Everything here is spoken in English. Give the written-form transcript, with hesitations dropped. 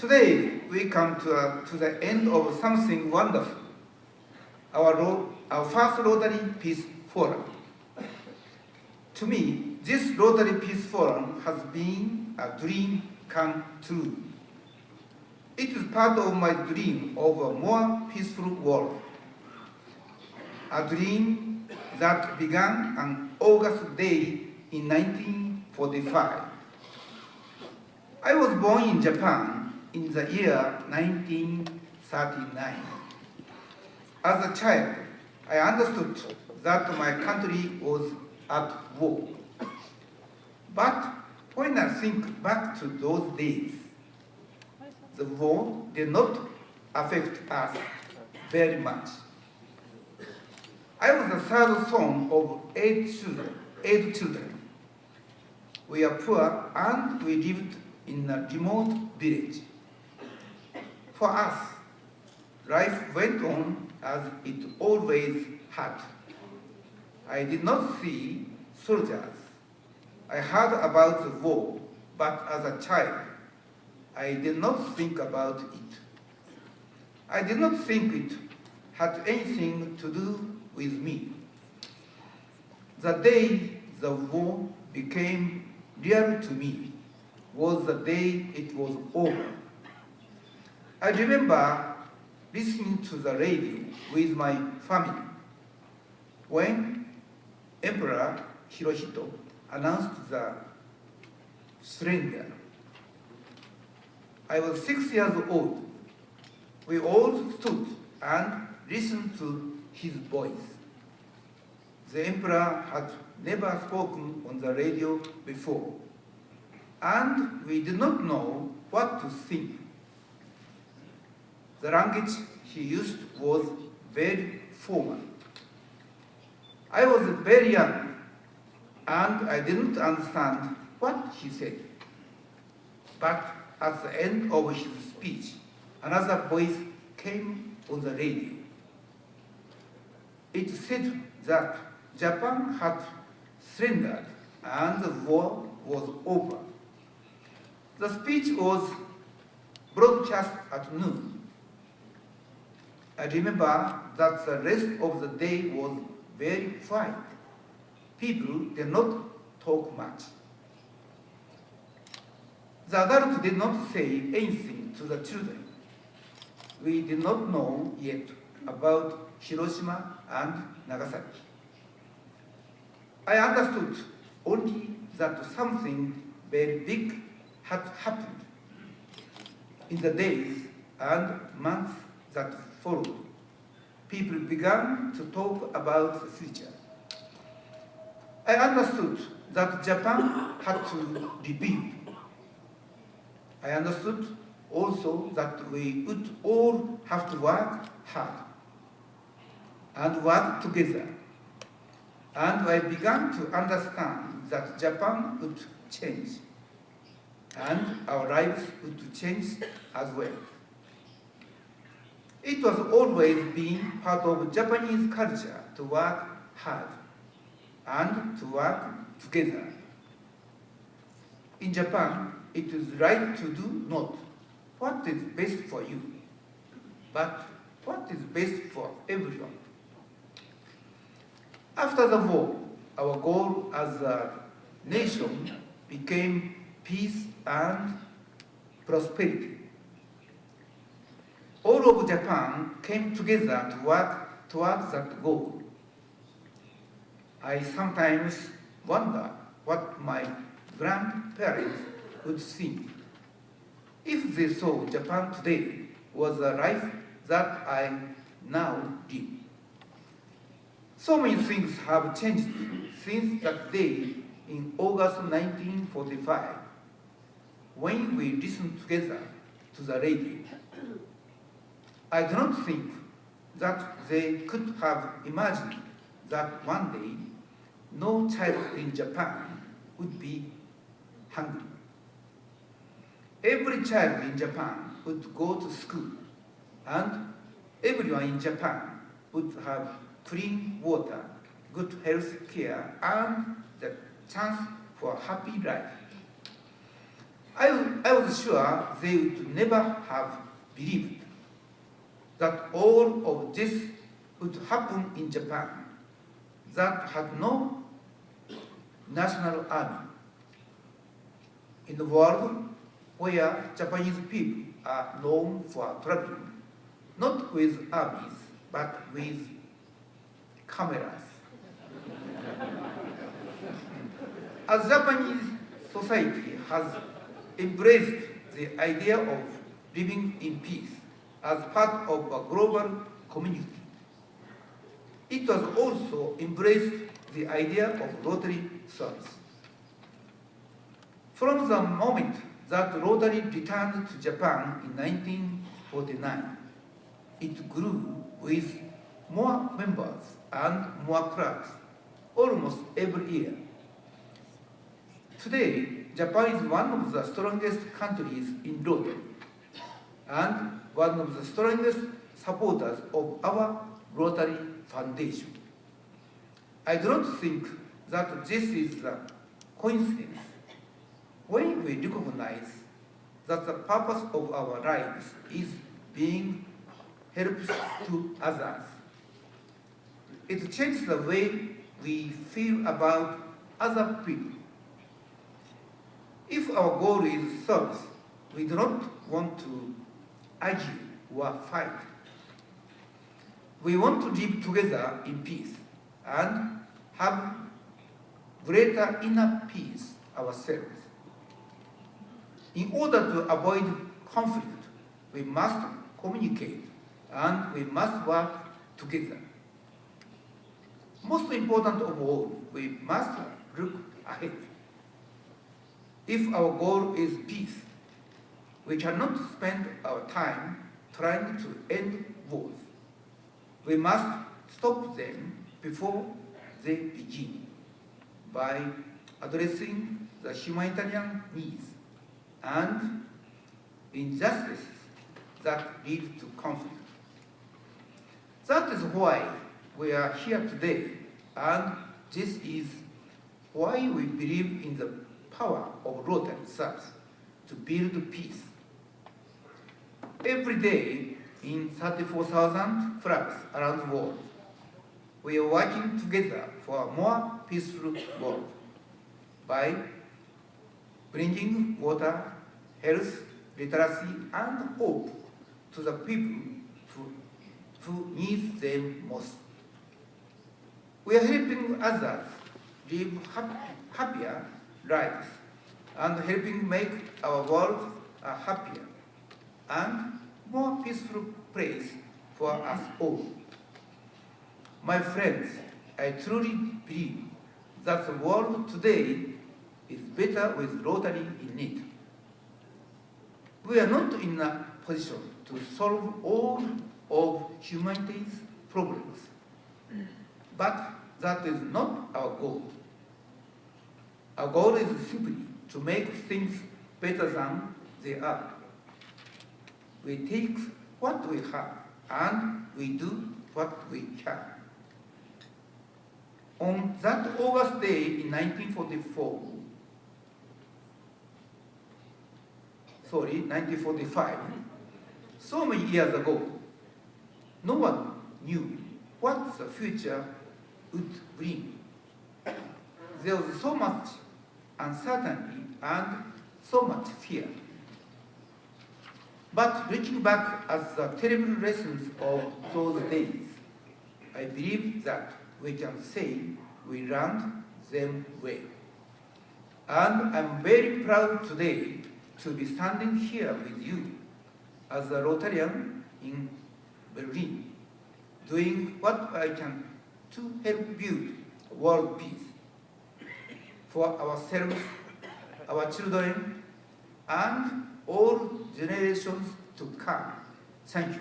Today, we come to the end of something wonderful, our first Rotary Peace Forum. To me, this Rotary Peace Forum has been a dream come true. It is part of my dream of a more peaceful world. A dream that began on August day in 1945. I was born in Japan in the year 1939. As a child, I understood that my country was at war. But when I think back to those days, the war did not affect us very much. I was the third son of eight children. We are poor and we lived in a remote village. For us, life went on as it always had. I did not see soldiers. I heard about the war, but as a child, I did not think about it. I did not think it had anything to do with me. The day the war became real to me was the day it was over. I remember listening to the radio with my family when Emperor Hirohito announced the surrender. I was 6 years old. We all stood and listened to his voice. The emperor had never spoken on the radio before, and we did not know what to think. The language he used was very formal. I was very young, and I didn't understand what he said. But at the end of his speech, another voice came on the radio. It said that Japan had surrendered and the war was over. The speech was broadcast at noon. I remember that the rest of the day was very quiet. People did not talk much. The adults did not say anything to the children. We did not know yet about Hiroshima and Nagasaki. I understood only that something very big had happened. In the days and months that followed, people began to talk about the future. I understood that Japan had to rebuild. I understood also that we would all have to work hard and work together. And I began to understand that Japan would change and our lives would change as well. It was always been part of Japanese culture to work hard and to work together. In Japan, it is right to do not what is best for you, but what is best for everyone. After the war, our goal as a nation became peace and prosperity. All of Japan came together to work towards that goal. I sometimes wonder what my grandparents would think if they saw Japan today was the life that I now live. So many things have changed since that day in August 1945, when we listened together to the radio. I do not think that they could have imagined that one day no child in Japan would be hungry. Every child in Japan would go to school, and everyone in Japan would have clean water, good health care, and the chance for a happy life. I was sure they would never have believed that all of this would happen in Japan, that had no national army. In the world where Japanese people are known for traveling, not with armies, but with cameras. As Japanese society has embraced the idea of living in peace as part of a global community, it has also embraced the idea of Rotary service. From the moment that Rotary returned to Japan in 1949, it grew with more members and more clubs almost every year. Today, Japan is one of the strongest countries in Rotary and one of the strongest supporters of our Rotary Foundation. I don't think that this is a coincidence when we recognize that the purpose of our lives is being helps to others. It changes the way we feel about other people. If our goal is service, we do not want to argue or fight. We want to live together in peace and have greater inner peace ourselves. In order to avoid conflict, we must communicate and we must work together. Most important of all, we must look ahead. If our goal is peace, we cannot spend our time trying to end wars. We must stop them before they begin by addressing the humanitarian needs and injustices that lead to conflict. That is why we are here today, and this is why we believe in the power of Rotary service to build peace. Every day in 34,000 flags around the world, we are working together for a more peaceful world by bringing water, health, literacy, and hope to the people who need them most. We are helping others live happier lives and helping make our world a happier and more peaceful place for us all. My friends, I truly believe that the world today is better with Rotary in it. We are not in a position to solve all of humanity's problems, but that is not our goal. Our goal is simply to make things better than they are. We take what we have and we do what we can. On that August day in 1945, so many years ago, no one knew what the future would bring. There was so much uncertainty and so much fear. But looking back at the terrible lessons of those days, I believe that we can say we learned them well. And I'm very proud today to be standing here with you as a Rotarian in Berlin, doing what I can to help build world peace for ourselves, our children, and all generations to come. Thank you.